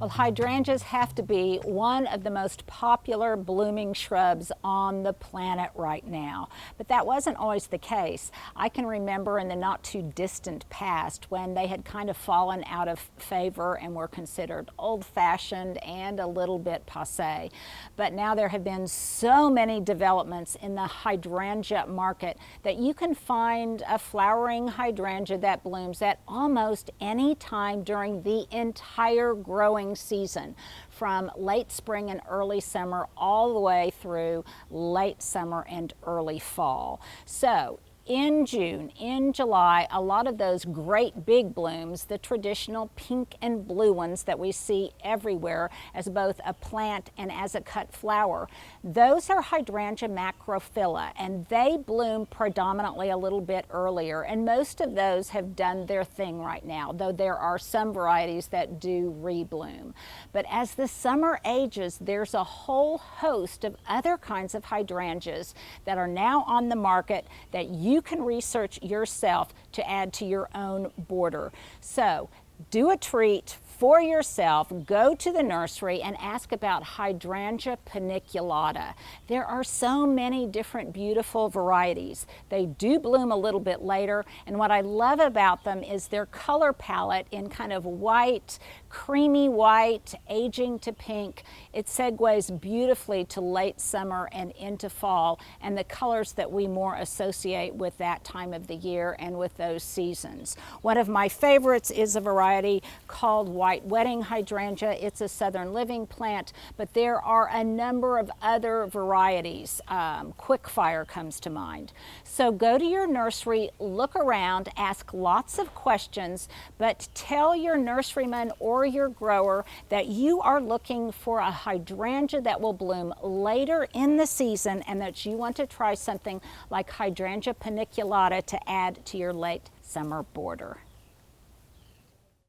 Well, hydrangeas have to be one of the most popular blooming shrubs on the planet right now. But that wasn't always the case. I can remember in the not too distant past when they had kind of fallen out of favor and were considered old-fashioned and a little bit passé. But now there have been so many developments in the hydrangea market that you can find a flowering hydrangea that blooms at almost any time during the entire growing season, from late spring and early summer all the way through late summer and early fall. So in June, in July, a lot of those great big blooms, the traditional pink and blue ones that we see everywhere as both a plant and as a cut flower, those are Hydrangea macrophyla, and they bloom predominantly a little bit earlier, and most of those have done their thing right now, though there are some varieties that do rebloom. But as the summer ages, there's a whole host of other kinds of hydrangeas that are now on the market that you can research yourself to add to your own border. So do a treat for yourself, go to the nursery and ask about Hydrangea paniculata. There are so many different beautiful varieties. They do bloom a little bit later, and what I love about them is their color palette in kind of white, creamy white, aging to pink. It segues beautifully to late summer and into fall, and the colors that we more associate with that time of the year and with those seasons. One of my favorites is a variety called White Wedding Hydrangea. It's a southern living plant, but there are a number of other varieties. Quickfire comes to mind. So go to your nursery, look around, ask lots of questions, but tell your nurseryman or your grower that you are looking for a hydrangea that will bloom later in the season and that you want to try something like Hydrangea paniculata to add to your late summer border.